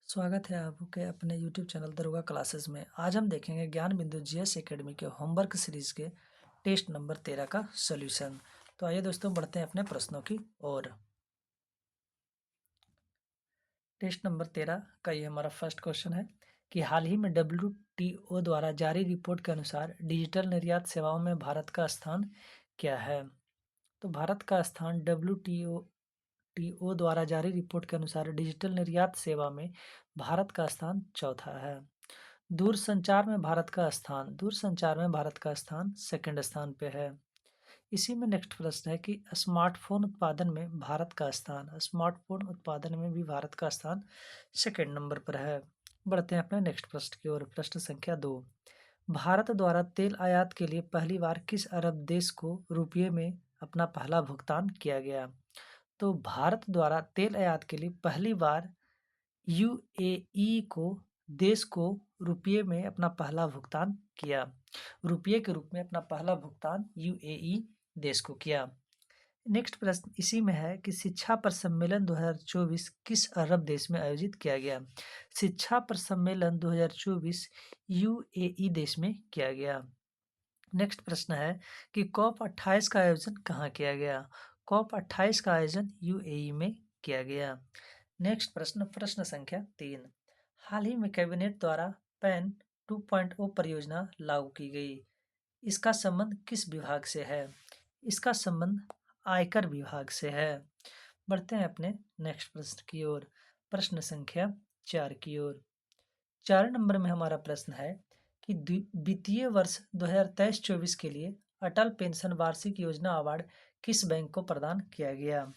स्वागत है आपके अपने YouTube चैनल दरोगा क्लासेस में। आज हम देखेंगे ज्ञान बिंदु जीएस एकेडमी के होमवर्क सीरीज के टेस्ट नंबर 13 का सॉल्यूशन। तो आइए दोस्तों बढ़ते हैं अपने प्रश्नों की ओर। टेस्ट नंबर 13 का ये हमारा फर्स्ट क्वेश्चन है कि हाल ही में WTO द्वारा जारी रिपोर्ट के अनुसार डिजिटल निर्यात सेवाओं में भारत का स्थान क्या है। तो भारत का स्थान WTO द्वारा जारी रिपोर्ट के अनुसार डिजिटल निर्यात सेवा में भारत का स्थान चौथा है। दूरसंचार में भारत का स्थान सेकंड स्थान पे है। इसी में नेक्स्ट प्रश्न है कि स्मार्टफोन उत्पादन में भी भारत का स्थान सेकंड नंबर पर है। बढ़ते हैं अपने नेक्स्ट प्रश्न की ओर। प्रश्न संख्या 2। भारत द्वारा तेल आयात के लिए पहली बार किस अरब देश को रुपये में अपना पहला भुगतान किया गया। तो भारत द्वारा तेल आयात के लिए पहली बार यूएई देश को रुपये में अपना पहला भुगतान किया। रुपये के रूप में अपना पहला भुगतान यूएई देश को किया। नेक्स्ट प्रश्न इसी में है कि शिक्षा पर सम्मेलन 2024 किस अरब देश में आयोजित किया गया। शिक्षा पर सम्मेलन 2024 यूएई देश में किया गया। नेक्स्ट प्रश्न है कि COP 28 का आयोजन कहाँ किया गया। COP 28 का आयोजन यूएई में किया गया। नेक्स्ट प्रश्न संख्या 3। हाल ही में कैबिनेट द्वारा पैन 2.0 परियोजना लागू की गई। इसका संबंध किस विभाग से है। इसका संबंध आयकर विभाग से है। बढ़ते हैं अपने नेक्स्ट प्रश्न की ओर। प्रश्न संख्या 4 की ओर। 4 नंबर में हमारा प्रश्न है कि वित्तीय वर्ष 2023-24 के लिए अटल पेंशन वार्षिक योजना अवार्ड किस बैंक को प्रदान किया गया।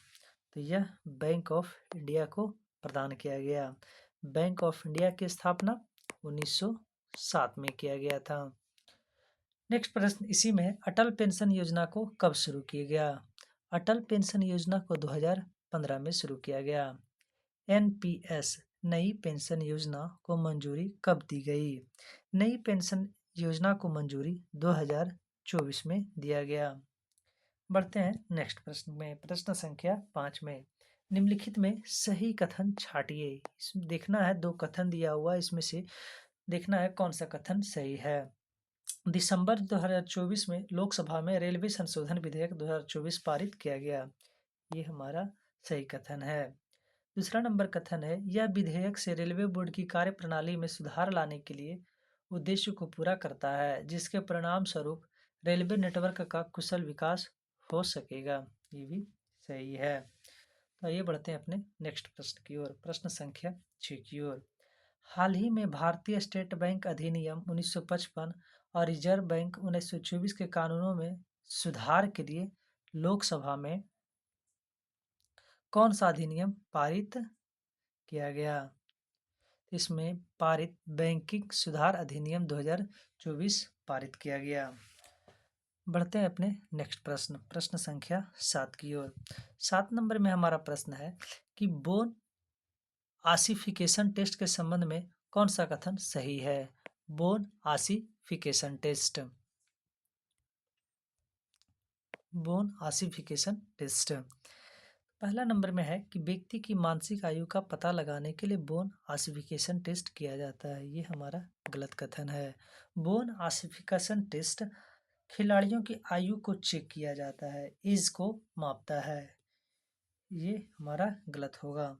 तो यह बैंक ऑफ इंडिया को प्रदान किया गया। बैंक ऑफ इंडिया की स्थापना 1907 में किया गया था। नेक्स्ट प्रश्न इसी में अटल पेंशन योजना को कब शुरू किया गया। अटल पेंशन योजना को 2015 में शुरू किया गया। एनपीएस नई पेंशन योजना को मंजूरी कब दी गई। नई पेंशन योजना को मंजूरी 2024 में दिया गया। बढ़ते हैं नेक्स्ट प्रश्न में। प्रश्न संख्या 5 में निम्नलिखित में सही कथन छाटिए। देखना है 2 कथन दिया हुआ, इसमें से देखना है कौन सा कथन सही है। दिसंबर 2024 में लोकसभा में रेलवे संशोधन विधेयक 2024 पारित किया गया। ये हमारा सही कथन है। दूसरा नंबर कथन है यह विधेयक से रेलवे बोर्ड की कार्य प्रणाली में सुधार लाने के लिए उद्देश्य को पूरा करता है, जिसके परिणाम स्वरूप रेलवे नेटवर्क का कुशल विकास हो सकेगा। ये भी सही है। तो आइए बढ़ते हैं अपने नेक्स्ट प्रश्न की ओर। प्रश्न संख्या 6 की ओर। हाल ही में भारतीय स्टेट बैंक अधिनियम 1955 और रिजर्व बैंक 1924 के कानूनों में सुधार के लिए लोकसभा में कौन सा अधिनियम पारित किया गया। इसमें पारित बैंकिंग सुधार अधिनियम 2024 पारित किया गया। बढ़ते हैं अपने नेक्स्ट प्रश्न संख्या 7 की ओर। 7 नंबर में हमारा प्रश्न है कि बोन आसिफिकेशन टेस्ट के संबंध में कौन सा कथन सही है। Bone ossification test. Bone ossification test पहला नंबर में है कि व्यक्ति की मानसिक आयु का पता लगाने के लिए बोन आसिफिकेशन टेस्ट किया जाता है। ये हमारा गलत कथन है। बोन आसिफिकेशन टेस्ट खिलाड़ियों की आयु को चेक किया जाता है, एज को मापता है। ये हमारा गलत होगा।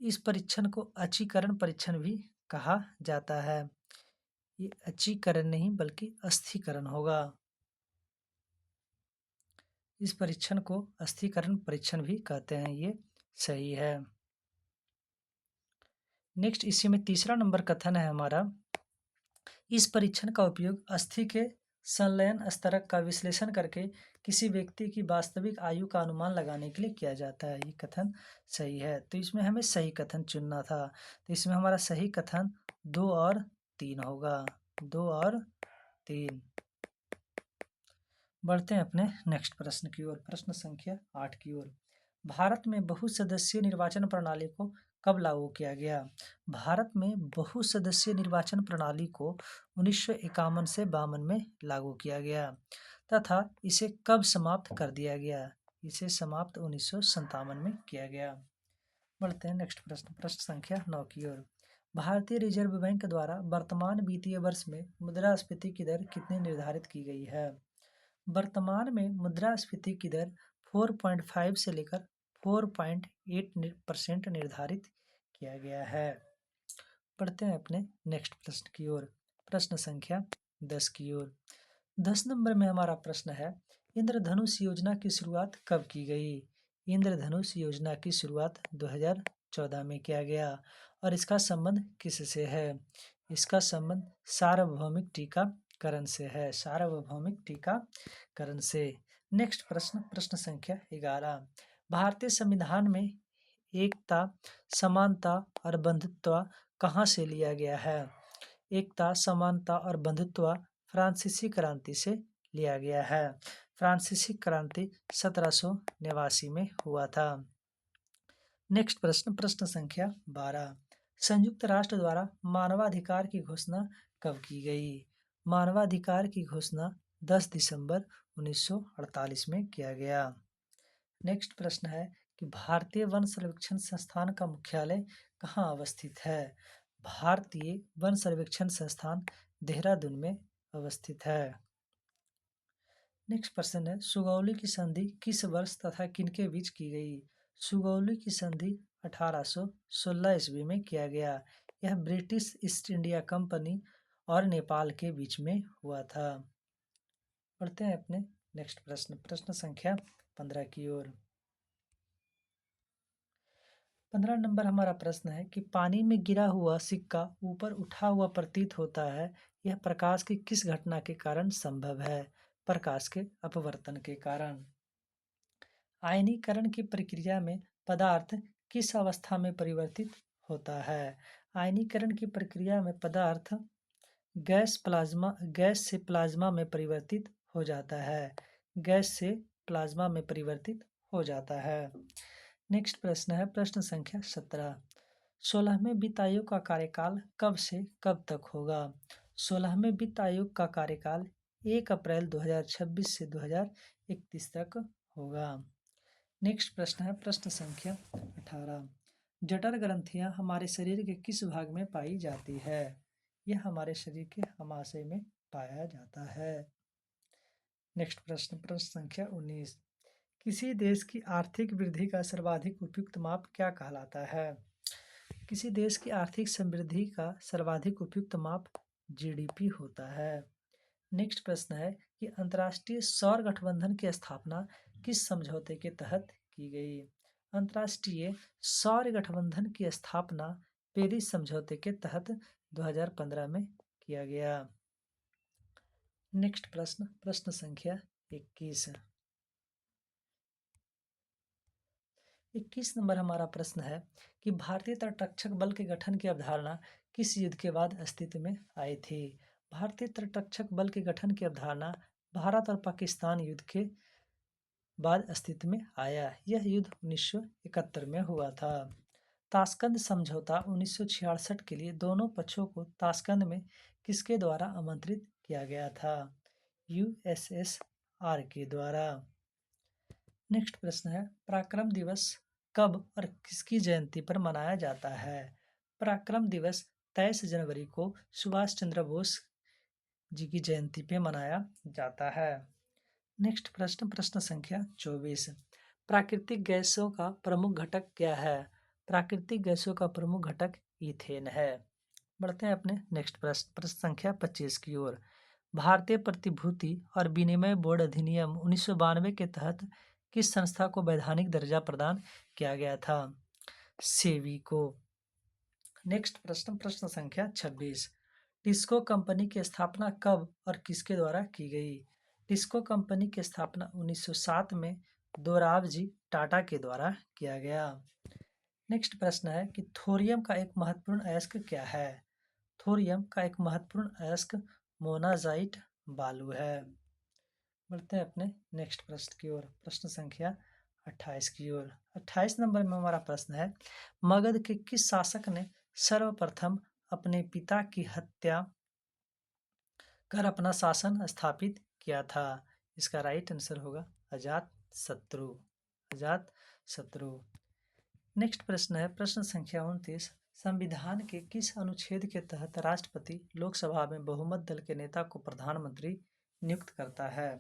इस परीक्षण को अचीकरण परीक्षण भी कहा जाता है। ये अचीकरण नहीं बल्कि अस्थिकरण होगा। इस परीक्षण को अस्थिकरण परीक्षण भी कहते हैं। ये सही है। नेक्स्ट इसी में तीसरा नंबर कथन है हमारा, इस परीक्षण का उपयोग अस्थि के संलयन स्तरक का विश्लेषण करके किसी व्यक्ति की वास्तविक आयु का अनुमान लगाने के लिए किया जाता है। ये कथन सही है। तो इसमें हमें सही कथन चुनना था। तो इसमें हमारा सही कथन 2 और 3 होगा। 2 और 3। बढ़ते हैं अपने नेक्स्ट प्रश्न की ओर। प्रश्न संख्या 8 की ओर। भारत में बहुसदस्यीय निर्वाचन प्रणाली को कब लागू किया गया। भारत में बहुसदस्यीय निर्वाचन प्रणाली को 1951 से 52 में लागू किया गया तथा इसे कब समाप्त कर दिया गया। इसे समाप्त 1957 में किया गया। बढ़ते हैं नेक्स्ट प्रश्न, प्रश्न संख्या 9 की ओर। भारतीय रिजर्व बैंक द्वारा वर्तमान वित्तीय वर्ष में मुद्रास्फीति की दर कितनी निर्धारित की गई है? वर्तमान में मुद्रास्फीति की दर 4.5 से लेकर 4.8% निर्धारित किया गया है। पढ़ते हैं अपने नेक्स्ट प्रश्न की ओर, प्रश्न संख्या 10 की ओर। 10 नंबर में हमारा प्रश्न है, इंद्रधनुष योजना की शुरुआत कब की गई? इंद्रधनुष योजना की शुरुआत 2014 में किया गया और इसका संबंध किससे है? इसका संबंध सार्वभौमिक टीकाकरण से है, सार्वभौमिक टीकाकरण से। नेक्स्ट प्रश्न, प्रश्न संख्या 11। भारतीय संविधान में एकता, समानता और बंधुत्व कहाँ से लिया गया है? एकता, समानता और बंधुत्व फ्रांसीसी क्रांति से लिया गया है। फ्रांसीसी क्रांति 1789 में हुआ था। नेक्स्ट प्रश्न, प्रश्न संख्या 12। संयुक्त राष्ट्र द्वारा मानवाधिकार की घोषणा कब की गई? मानवाधिकार की घोषणा 10 दिसंबर 1948 में किया गया। नेक्स्ट प्रश्न है कि भारतीय वन सर्वेक्षण संस्थान का मुख्यालय कहाँ अवस्थित है? भारतीय वन सर्वेक्षण संस्थान देहरादून में अवस्थित है। नेक्स्ट प्रश्न है, सुगौली की संधि किस वर्ष तथा किनके बीच की गई? सुगौली की संधि 1816 ईस्वी में किया गया। यह ब्रिटिश ईस्ट इंडिया कंपनी और नेपाल के बीच में हुआ था। पढ़ते हैं अपने नेक्स्ट प्रश्न, प्रश्न संख्या 15 की ओर। 15 नंबर हमारा प्रश्न है कि पानी में गिरा हुआ सिक्का ऊपर उठा हुआ प्रतीत होता है, यह प्रकाश की किस घटना के कारण संभव है? प्रकाश के अपवर्तन के कारण। आयनीकरण की प्रक्रिया में पदार्थ किस अवस्था में परिवर्तित होता है? आयनीकरण की प्रक्रिया में पदार्थ गैस से प्लाज्मा में परिवर्तित हो जाता है। गैस से प्लाज्मा में परिवर्तित हो जाता है। नेक्स्ट प्रश्न है, प्रश्न संख्या 17। 16वें वित्त आयोग का कार्यकाल कब से कब तक होगा? 16वें वित्त आयोग का कार्यकाल 1 अप्रैल 2026 से 2031 तक होगा। नेक्स्ट प्रश्न है, प्रश्न संख्या 18। जठर ग्रंथियां हमारे शरीर के किस भाग में पाई जाती है? यह हमारे शरीर के अमाशय में पाया जाता है। नेक्स्ट प्रश्न, प्रश्न संख्या 19। किसी देश की आर्थिक वृद्धि का सर्वाधिक उपयुक्त माप क्या कहलाता है? किसी देश की आर्थिक समृद्धि का सर्वाधिक उपयुक्त माप जीडीपी होता है। नेक्स्ट प्रश्न है कि अंतर्राष्ट्रीय सौर गठबंधन की स्थापना किस समझौते के तहत की गई? अंतर्राष्ट्रीय सौर गठबंधन की स्थापना पेरिस समझौते के तहत 2015 में किया गया। नेक्स्ट प्रश्न, प्रश्न संख्या 21। 21 नंबर हमारा प्रश्न है कि भारतीय तटरक्षक बल के गठन की अवधारणा किस युद्ध के बाद अस्तित्व में आई थी? भारतीय तटरक्षक बल के गठन की अवधारणा भारत और पाकिस्तान युद्ध के बाद अस्तित्व में आया। यह युद्ध 1971 में हुआ था। ताशकंद समझौता 1966 के लिए दोनों पक्षों को ताशकंद में किसके द्वारा आमंत्रित किया गया था? यूएसएसआर के द्वारा। नेक्स्ट प्रश्न है, पराक्रम दिवस कब और किसकी जयंती पर मनाया जाता है? पराक्रम दिवस 23 जनवरी को सुभाष चंद्र बोस जी की जयंती पे मनाया जाता है। नेक्स्ट प्रश्न, प्रश्न संख्या 24। प्राकृतिक गैसों का प्रमुख घटक क्या है? प्राकृतिक गैसों का प्रमुख घटक ईथेन है। बढ़ते हैं अपने नेक्स्ट प्रश्न, प्रश्न संख्या 25 की ओर। भारतीय प्रतिभूति और विनिमय बोर्ड अधिनियम 1992 के तहत किस संस्था को वैधानिक दर्जा प्रदान किया गया था? सेबी को। नेक्स्ट प्रश्न, प्रश्न संख्या 26। टिस्को कंपनी की स्थापना कब और किसके द्वारा की गई? टिस्को कंपनी की स्थापना 1907 में दोराबजी टाटा के द्वारा किया गया। नेक्स्ट प्रश्न है कि थोरियम का एक महत्वपूर्ण अयस्क क्या है? थोरियम का एक महत्वपूर्ण अयस्क मोनाजाइट बालू है। बढ़ते हैं अपने नेक्स्ट प्रश्न की ओर, प्रश्न संख्या 28 की ओर। 28 नंबर में हमारा प्रश्न है, मगध के किस शासक ने सर्वप्रथम अपने पिता की हत्या कर अपना शासन स्थापित किया था? इसका राइट आंसर होगा अजात शत्रु। अजात शत्रु। नेक्स्ट प्रश्न है प्रश्न संख्या 29। संविधान के किस अनुच्छेद के तहत राष्ट्रपति लोकसभा में बहुमत दल के नेता को प्रधानमंत्री नियुक्त करता है?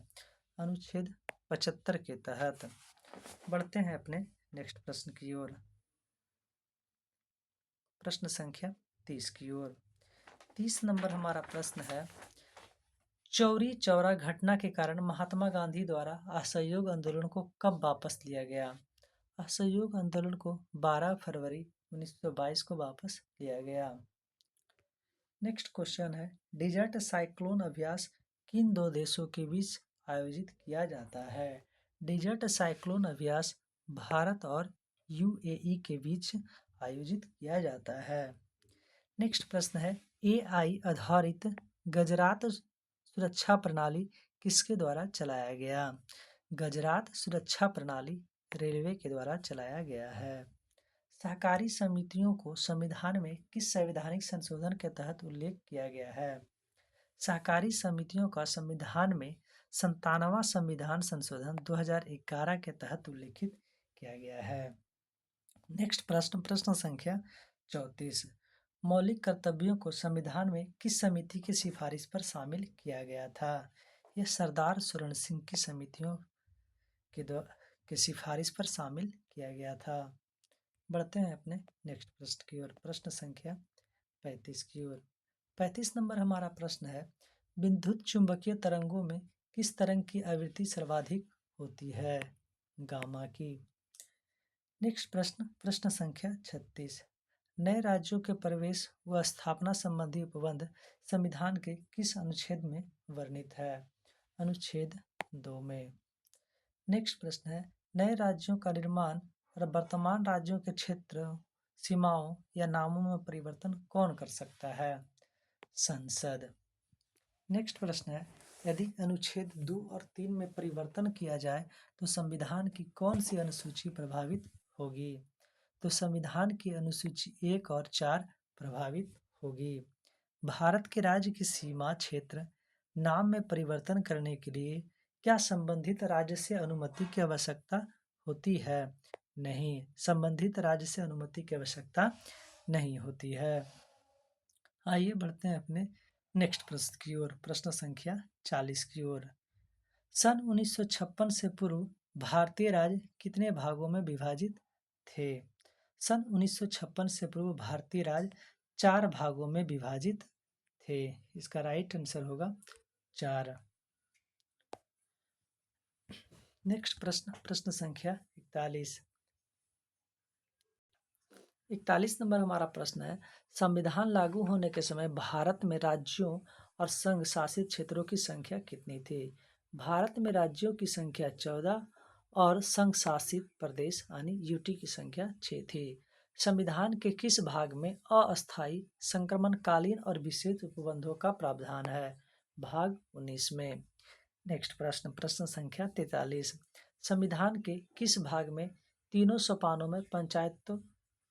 अनुच्छेद 75 के तहत। बढ़ते हैं अपने नेक्स्ट प्रश्न की ओर, प्रश्न संख्या 30 की ओर। 30 नंबर हमारा प्रश्न है, चौरी चौरा घटना के कारण महात्मा गांधी द्वारा असहयोग आंदोलन को कब वापस लिया गया? असहयोग आंदोलन को 12 फरवरी 1922 को वापस लिया गया। नेक्स्ट क्वेश्चन है, डिजर्ट साइक्लोन अभ्यास किन दो देशों के बीच आयोजित किया जाता है? डिजर्ट साइक्लोन अभ्यास भारत और यूएई के बीच आयोजित किया जाता है। नेक्स्ट प्रश्न है, एआई आधारित गुजरात सुरक्षा प्रणाली किसके द्वारा चलाया गया? गुजरात सुरक्षा प्रणाली रेलवे के द्वारा चलाया गया है। सहकारी समितियों को संविधान में किस संवैधानिक संशोधन के तहत उल्लेख किया गया है? सहकारी समितियों का संविधान में 97वां संविधान संशोधन 2011 के तहत उल्लेखित किया गया है। नेक्स्ट प्रश्न, प्रश्न संख्या 34। मौलिक कर्तव्यों को संविधान में किस समिति की सिफारिश पर शामिल किया गया था? यह सरदार स्वर्ण सिंह की समितियों के सिफारिश पर शामिल किया गया था। बढ़ते हैं अपने नेक्स्ट प्रश्न की ओर, प्रश्न संख्या 35 की ओर। 35 नंबर हमारा प्रश्न है, विद्युत चुंबकीय तरंगों में किस तरंग की आवृत्ति सर्वाधिक होती है? गामा की। नेक्स्ट प्रश्न, प्रश्न संख्या 36। नए राज्यों के प्रवेश व स्थापना संबंधी उपबंध संविधान के किस अनुच्छेद में वर्णित है? अनुच्छेद 2 में। नेक्स्ट प्रश्न है, नए राज्यों का निर्माण और वर्तमान राज्यों के क्षेत्र, सीमाओं या नामों में परिवर्तन कौन कर सकता है? संसद। नेक्स्ट प्रश्न है, यदि अनुच्छेद 2 और 3 में परिवर्तन किया जाए तो संविधान की कौन सी अनुसूची प्रभावित होगी? तो संविधान की अनुसूची 1 और 4 प्रभावित होगी। भारत के राज्य की सीमा क्षेत्र नाम में परिवर्तन करने के लिए क्या संबंधित राज्य से अनुमति की आवश्यकता होती है? नहीं, संबंधित राज्य से अनुमति की आवश्यकता नहीं होती है। आइए बढ़ते हैं अपने नेक्स्ट प्रश्न की ओर, प्रश्न संख्या 40 की ओर। सन 1956 से पूर्व भारतीय राज्य कितने भागों में विभाजित थे? सन 1956 से पूर्व भारतीय राज्य 4 भागों में विभाजित थे। इसका राइट आंसर होगा 4। नेक्स्ट प्रश्न, प्रश्न संख्या 41। 41 नंबर हमारा प्रश्न है, संविधान लागू होने के समय भारत में राज्यों और संघ शासित क्षेत्रों की संख्या कितनी थी? भारत में राज्यों की संख्या 14 और संघ शासित प्रदेश यानी यूटी की संख्या 6 थी। संविधान के किस भाग में अस्थायी, संक्रमणकालीन और विशेष उपबंधों का प्रावधान है? भाग 19 में। नेक्स्ट प्रश्न, प्रश्न संख्या 43। संविधान के किस भाग में तीनों सोपानों में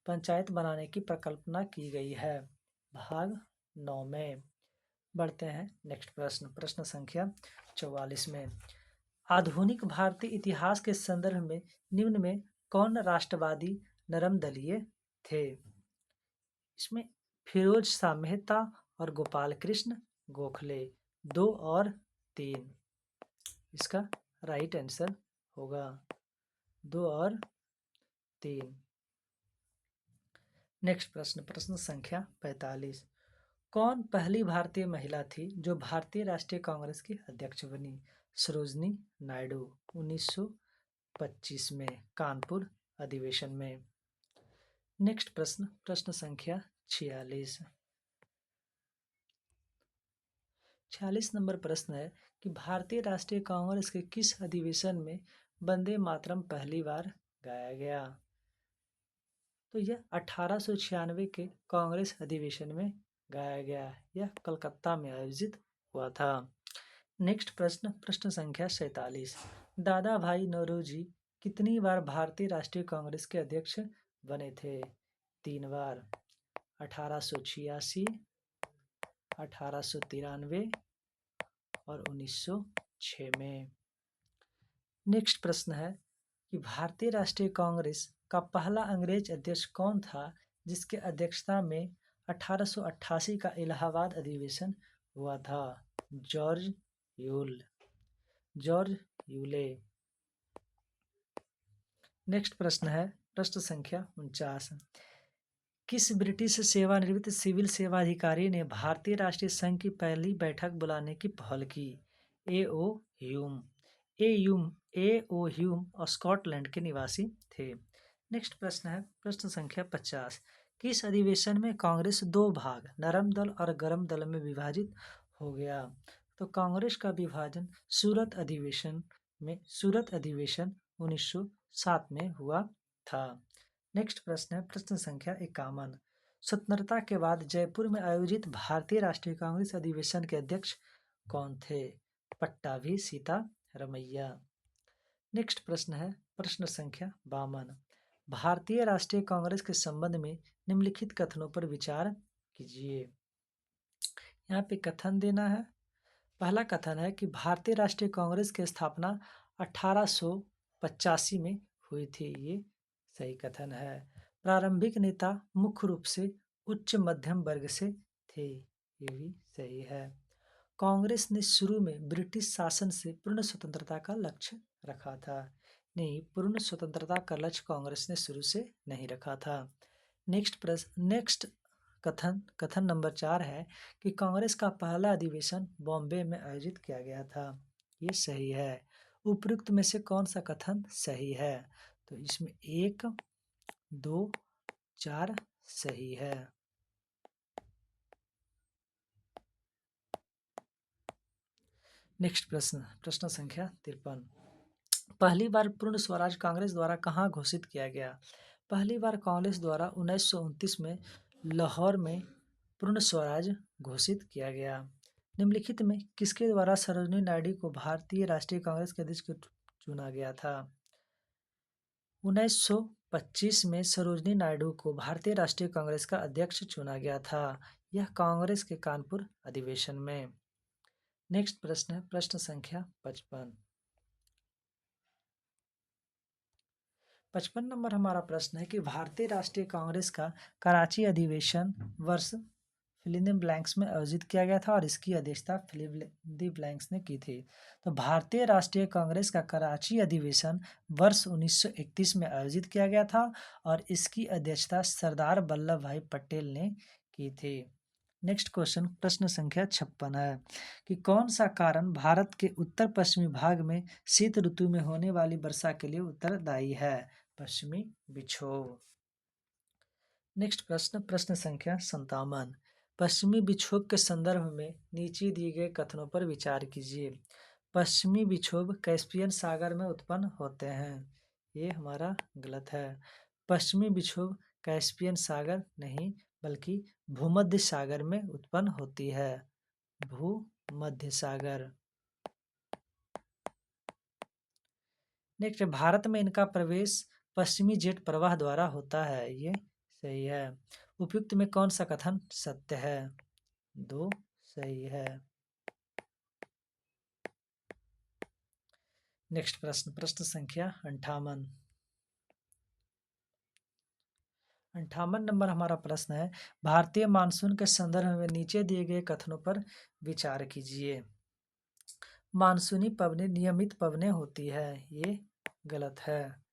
पंचायत बनाने की परिकल्पना की गई है? भाग 9 में। बढ़ते हैं नेक्स्ट प्रश्न, प्रश्न संख्या 44 में। आधुनिक भारतीय इतिहास के संदर्भ में निम्न में कौन राष्ट्रवादी नरमदलीय थे? इसमें फिरोज शाह मेहता और गोपाल कृष्ण गोखले। 2 और 3 इसका राइट आंसर होगा, 2 और 3। नेक्स्ट प्रश्न, प्रश्न संख्या 45। कौन पहली भारतीय महिला थी जो भारतीय राष्ट्रीय कांग्रेस की अध्यक्ष बनी? सरोजनी नायडू, 1925 में कानपुर अधिवेशन में। नेक्स्ट प्रश्न, प्रश्न संख्या 46। 46 नंबर प्रश्न है कि भारतीय राष्ट्रीय कांग्रेस के किस अधिवेशन में वंदे मातरम पहली बार गाया गया? तो यह 1896 के कांग्रेस अधिवेशन में गाया गया। यह कलकत्ता में आयोजित हुआ था। नेक्स्ट प्रश्न, प्रश्न संख्या 47। दादा भाई नौरोजी कितनी बार भारतीय राष्ट्रीय कांग्रेस के अध्यक्ष बने थे? 3 बार, 1886, 1893 और 1906 में। नेक्स्ट प्रश्न है कि भारतीय राष्ट्रीय कांग्रेस का पहला अंग्रेज अध्यक्ष कौन था जिसके अध्यक्षता में 1888 का इलाहाबाद अधिवेशन हुआ था? George Yule George Yule. Next प्रश्न है प्रश्न संख्या 49। किस ब्रिटिश सेवानिवृत्त सिविल सेवा अधिकारी ने भारतीय राष्ट्रीय संघ की पहली बैठक बुलाने की पहल की? ए ओ ह्यूम ए ओ ह्यूम स्कॉटलैंड के निवासी थे। नेक्स्ट प्रश्न है प्रश्न संख्या 50। किस अधिवेशन में कांग्रेस दो भाग नरम दल और गरम दल में विभाजित हो गया? तो कांग्रेस का विभाजन सूरत अधिवेशन 1907 में हुआ था। नेक्स्ट प्रश्न है प्रश्न संख्या 51। स्वतंत्रता के बाद जयपुर में आयोजित भारतीय राष्ट्रीय कांग्रेस अधिवेशन के अध्यक्ष कौन थे? पट्टाभी सीतारमैया। नेक्स्ट प्रश्न है प्रश्न संख्या 52। भारतीय राष्ट्रीय कांग्रेस के संबंध में निम्नलिखित कथनों पर विचार कीजिए। यहाँ पे कथन देना है। पहला कथन है कि भारतीय राष्ट्रीय कांग्रेस की स्थापना 1885 में हुई थी। ये सही कथन है। प्रारंभिक नेता मुख्य रूप से उच्च मध्यम वर्ग से थे। ये भी सही है। कांग्रेस ने शुरू में ब्रिटिश शासन से पूर्ण स्वतंत्रता का लक्ष्य रखा था। नहीं, पूर्ण स्वतंत्रता का लक्ष्य कांग्रेस ने शुरू से नहीं रखा था। नेक्स्ट कथन नंबर 4 है कि कांग्रेस का पहला अधिवेशन बॉम्बे में आयोजित किया गया था। ये सही है। उपयुक्त में से कौन सा कथन सही है? तो इसमें 1, 2, 4 सही है। नेक्स्ट प्रश्न संख्या 53। पहली बार पूर्ण स्वराज कांग्रेस द्वारा कहाँ घोषित किया गया? पहली बार कांग्रेस द्वारा 1929 में लाहौर में पूर्ण स्वराज घोषित किया गया। निम्नलिखित में किसके द्वारा सरोजिनी नायडू को भारतीय राष्ट्रीय कांग्रेस के अध्यक्ष चुना गया था? 1925 में सरोजिनी नायडू को भारतीय राष्ट्रीय कांग्रेस का अध्यक्ष चुना गया था। यह कांग्रेस के कानपुर अधिवेशन में। नेक्स्ट प्रश्न है प्रश्न संख्या 55। 55 नंबर हमारा प्रश्न है कि भारतीय राष्ट्रीय कांग्रेस का कराची अधिवेशन वर्ष फिल इन द ब्लैंक्स में आयोजित किया गया था और इसकी अध्यक्षता फिल इन द ब्लैंक्स ने की थी। तो भारतीय राष्ट्रीय कांग्रेस का कराची अधिवेशन वर्ष 1931 में आयोजित किया गया था और इसकी अध्यक्षता सरदार वल्लभ भाई पटेल ने की थी। नेक्स्ट क्वेश्चन प्रश्न संख्या 56 है कि कौन सा कारण भारत के उत्तर पश्चिमी भाग में शीत ऋतु में होने वाली वर्षा के लिए उत्तरदायी है? पश्चिमी विक्षोभ। नेक्स्ट प्रश्न संख्या 57। पश्चिमी विक्षोभ के संदर्भ में नीचे दिए गए कथनों पर विचार कीजिए। पश्चिमी विक्षोभ कैस्पियन सागर में उत्पन्न होते हैं। ये हमारा गलत है। पश्चिमी विक्षोभ कैस्पियन सागर नहीं बल्कि भूमध्य सागर में उत्पन्न होती है। भूमध्य सागर। नेक्स्ट, भारत में इनका प्रवेश पश्चिमी जेट प्रवाह द्वारा होता है। ये सही है। उपयुक्त में कौन सा कथन सत्य है? 2 सही है। नेक्स्ट प्रश्न संख्या 58। 58 नंबर हमारा प्रश्न है भारतीय मानसून के संदर्भ में नीचे दिए गए कथनों पर विचार कीजिए। मानसूनी पवनें नियमित पवनें होती है। ये गलत है।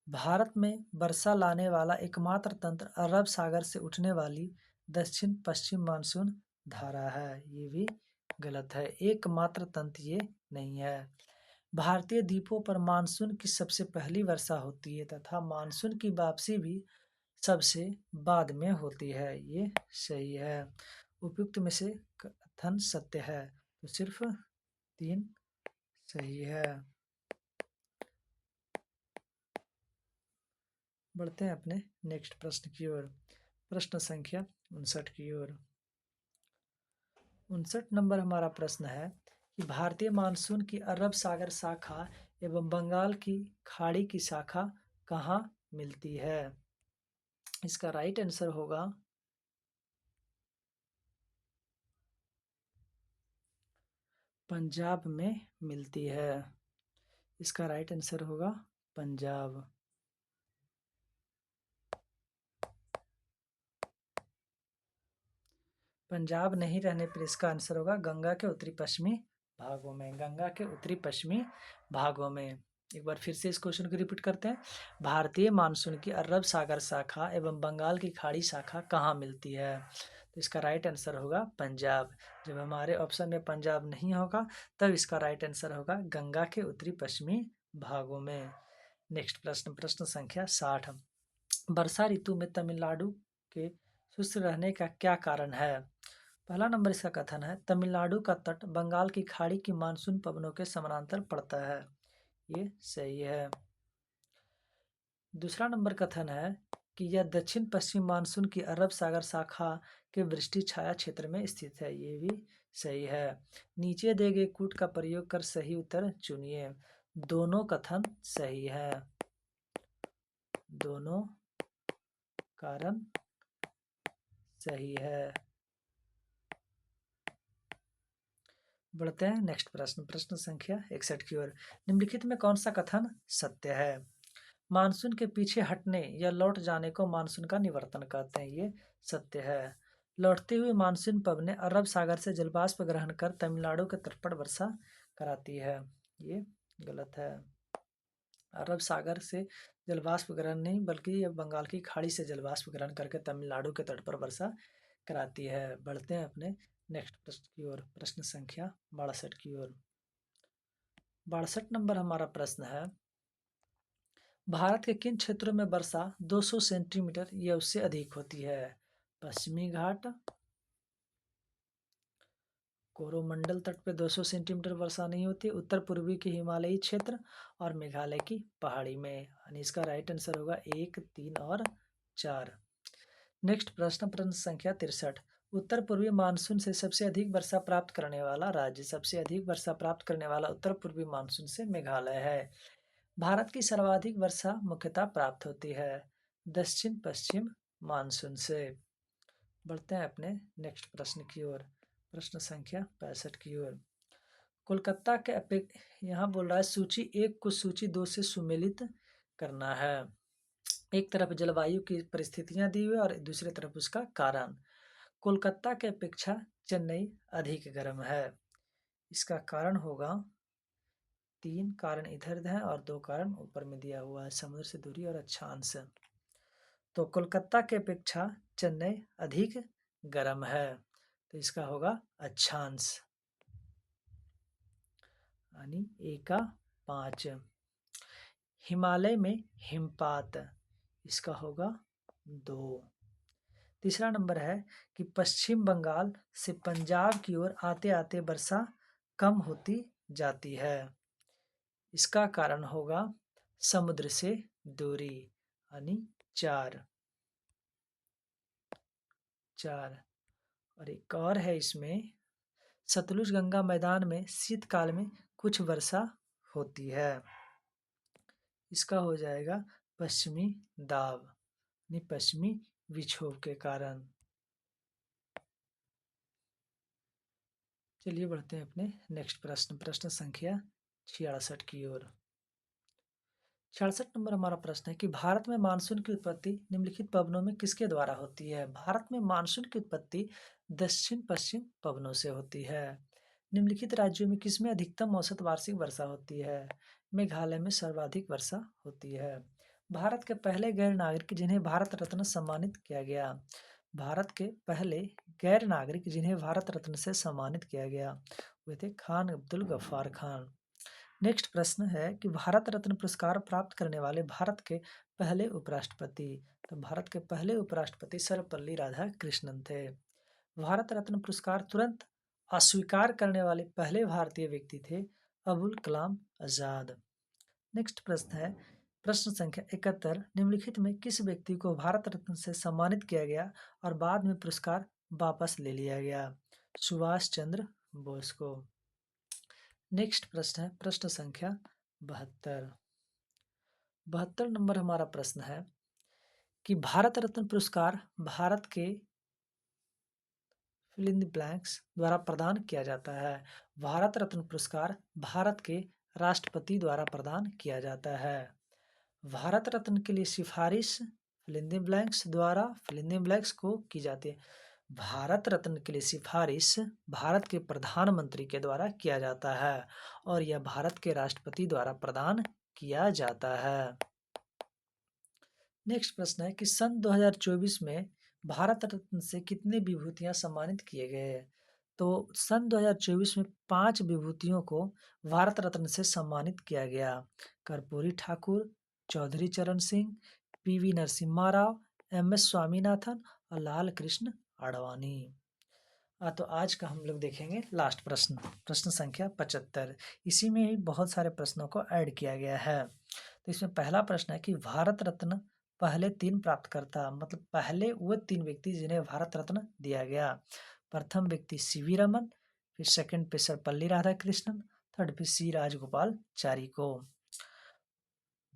भारत में वर्षा लाने वाला एकमात्र तंत्र अरब सागर से उठने वाली दक्षिण पश्चिम मानसून धारा है। ये भी गलत है। एकमात्र तंत्र ये नहीं है। भारतीय द्वीपों पर मानसून की सबसे पहली वर्षा होती है तथा मानसून की वापसी भी सबसे बाद में होती है। ये सही है। उपयुक्त में से कथन सत्य है। तो सिर्फ 3 सही है। बढ़ते हैं अपने नेक्स्ट प्रश्न की ओर। प्रश्न संख्या 59 की ओर। 59 नंबर हमारा प्रश्न है कि भारतीय मानसून की अरब सागर शाखा एवं बंगाल की खाड़ी की शाखा कहाँ मिलती है? इसका राइट आंसर होगा पंजाब में मिलती है। इसका राइट आंसर होगा पंजाब। पंजाब नहीं रहने पर इसका आंसर होगा गंगा के उत्तरी पश्चिमी भागों में। गंगा के उत्तरी पश्चिमी भागों में। एक बार फिर से इस क्वेश्चन को रिपीट करते हैं। भारतीय मानसून की अरब सागर शाखा एवं बंगाल की खाड़ी शाखा कहाँ मिलती है? तो इसका राइट आंसर होगा पंजाब। जब हमारे ऑप्शन में पंजाब नहीं होगा तब इसका राइट आंसर होगा गंगा के उत्तरी पश्चिमी भागों में। नेक्स्ट प्रश्न, प्रश्न संख्या 60। वर्षा ऋतु में तमिलनाडु के शुष्क रहने का क्या कारण है? पहला नंबर इसका कथन है तमिलनाडु का तट बंगाल की खाड़ी की मानसून पवनों के समानांतर पड़ता है। ये सही है। दूसरा नंबर कथन है कि यह दक्षिण पश्चिम मानसून की अरब सागर शाखा के वृष्टि छाया क्षेत्र में स्थित है। ये भी सही है। नीचे दिए गए कूट का प्रयोग कर सही उत्तर चुनिए। दोनों कथन सही है। दोनों कारण सही है। बढ़ते हैं नेक्स्ट प्रश्न, प्रश्न संख्या 61 की ओर। निम्नलिखित में कौन सा कथन सत्य है? मानसून के पीछे हटने या लौट जाने को मानसून का निवर्तन कहते हैं। ये सत्य है। लौटते हुए मानसून पवनें अरब सागर से जलवाष्प ग्रहण कर तमिलनाडु के तट पर वर्षा कराती है। ये गलत है। अरब सागर से जलवाष्प ग्रहण नहीं बल्कि यह बंगाल की खाड़ी से जलवाष्प ग्रहण करके तमिलनाडु के तट पर वर्षा कराती है। बढ़ते हैं अपने नेक्स्ट प्रश्न की ओर, प्रश्न संख्या 62 की ओर। 62 नंबर हमारा प्रश्न है भारत के किन क्षेत्रों में वर्षा 200 सेंटीमीटर या उससे अधिक होती है? पश्चिमी घाट, कोरोमंडल तट पे 200 सेंटीमीटर वर्षा नहीं होती, उत्तर पूर्वी के हिमालयी क्षेत्र और मेघालय की पहाड़ी में। यानी इसका राइट आंसर होगा 1, 3 और 4। नेक्स्ट प्रश्न, प्रश्न संख्या 63। उत्तर पूर्वी मानसून से सबसे अधिक वर्षा प्राप्त करने वाला राज्य। सबसे अधिक वर्षा प्राप्त करने वाला उत्तर पूर्वी मानसून से मेघालय है। भारत की सर्वाधिक वर्षा मुख्यतः प्राप्त होती है दक्षिण पश्चिम मानसून से। बढ़ते हैं अपने नेक्स्ट प्रश्न की ओर, प्रश्न संख्या 65 की ओर। कोलकाता के यहाँ बोल रहा है सूची 1 को सूची 2 से सुमेलित करना है। एक तरफ जलवायु की परिस्थितियां दी हुई और दूसरी तरफ उसका कारण। कोलकाता के अपेक्षा चेन्नई अधिक गर्म है। इसका कारण होगा 3 कारण इधर है और 2 कारण ऊपर में दिया हुआ है, समुद्र से दूरी और अक्षांश। तो कोलकाता के अपेक्षा चेन्नई अधिक गर्म है, तो इसका होगा अक्षांश, यानी ए का 5। हिमालय में हिमपात, इसका होगा 2। तीसरा नंबर है कि पश्चिम बंगाल से पंजाब की ओर आते आते वर्षा कम होती जाती है। इसका कारण होगा समुद्र से दूरी, यानी 4। और एक और है इसमें, सतलुज गंगा मैदान में शीतकाल में कुछ वर्षा होती है। इसका हो जाएगा पश्चिमी दाब, यानी पश्चिमी विक्षोभ के कारण। चलिए बढ़ते हैं अपने नेक्स्ट प्रश्न, प्रश्न संख्या 66 की ओर। 66 नंबर हमारा प्रश्न है कि भारत में मानसून की उत्पत्ति निम्नलिखित पवनों में किसके द्वारा होती है? भारत में मानसून की उत्पत्ति दक्षिण पश्चिम पवनों से होती है। निम्नलिखित राज्यों में किसमें अधिकतम औसत वार्षिक वर्षा होती है? मेघालय में सर्वाधिक वर्षा होती है। भारत के पहले गैर नागरिक जिन्हें भारत रत्न सम्मानित किया गया। भारत के पहले गैर नागरिक जिन्हें भारत रत्न से सम्मानित किया गया वे थे खान अब्दुल गफ्फार खान। नेक्स्ट प्रश्न है कि भारत रत्न पुरस्कार प्राप्त करने वाले भारत के पहले उपराष्ट्रपति। तो भारत के पहले उपराष्ट्रपति सर्वपल्ली राधाकृष्णन थे। भारत रत्न पुरस्कार तुरंत अस्वीकार करने वाले पहले भारतीय व्यक्ति थे अबुल कलाम आजाद। नेक्स्ट प्रश्न है प्रश्न संख्या 71। निम्नलिखित में किस व्यक्ति को भारत रत्न से सम्मानित किया गया और बाद में पुरस्कार वापस ले लिया गया? सुभाष चंद्र बोस को। नेक्स्ट प्रश्न है प्रश्न संख्या 72। 72 नंबर हमारा प्रश्न है कि भारत रत्न पुरस्कार भारत के फिल इन द ब्लैंक्स द्वारा प्रदान किया जाता है। भारत रत्न पुरस्कार भारत के राष्ट्रपति द्वारा प्रदान किया जाता है। भारत रत्न के लिए सिफारिश फिल इन द ब्लैंक्स द्वारा फिल इन द ब्लैंक्स को की जाती है। भारत रत्न के लिए सिफारिश भारत के प्रधानमंत्री के द्वारा किया जाता है और यह भारत के राष्ट्रपति द्वारा प्रदान किया जाता है। नेक्स्ट प्रश्न है कि सन 2024 में भारत रत्न से कितने विभूतियां सम्मानित किए गए। तो सन 2024 में 5 विभूतियों को भारत रत्न से सम्मानित किया गया। कर्पूरी ठाकुर, चौधरी चरण सिंह, पीवी नरसिम्हा राव, एम.एस. स्वामीनाथन और लाल कृष्ण आडवाणी। तो आज का हम लोग देखेंगे लास्ट प्रश्न, प्रश्न संख्या 75। इसी में ही बहुत सारे प्रश्नों को ऐड किया गया है। तो इसमें पहला प्रश्न है कि भारत रत्न पहले 3 प्राप्तकर्ता, मतलब पहले वो 3 व्यक्ति जिन्हें भारत रत्न दिया गया। प्रथम व्यक्ति सीवी रमन, फिर सेकंड पे सर्वपल्ली राधाकृष्णन, थर्ड पे सी राजगोपालचारी को।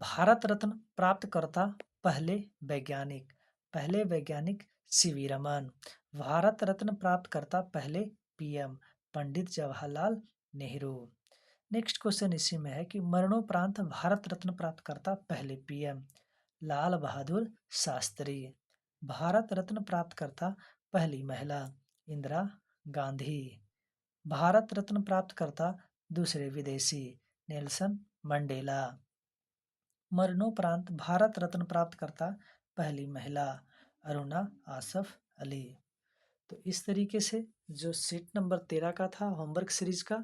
भारत रत्न प्राप्तकर्ता पहले वैज्ञानिक सीवी रमन। भारत रत्न प्राप्तकर्ता पहले PM Pandit Jawaharlal Nehru. Next question इसी में है कि मरणोपरांत भारत रत्न प्राप्तकर्ता पहले पीएम लाल बहादुर शास्त्री। भारत रत्न प्राप्तकर्ता पहली महिला इंदिरा गांधी। भारत रत्न प्राप्तकर्ता दूसरे विदेशी नेल्सन मंडेला। मरणोपरांत भारत रत्न प्राप्तकर्ता पहली महिला अरुणा आसफ अली। तो इस तरीके से जो सीट नंबर 13 का था होमवर्क सीरीज का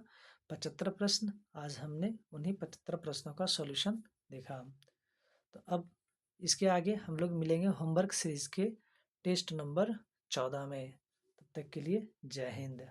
75 प्रश्न, आज हमने उन्हीं 75 प्रश्नों का सॉल्यूशन देखा। तो अब इसके आगे हम लोग मिलेंगे होमवर्क सीरीज के टेस्ट नंबर 14 में। तब तक के लिए जय हिंद।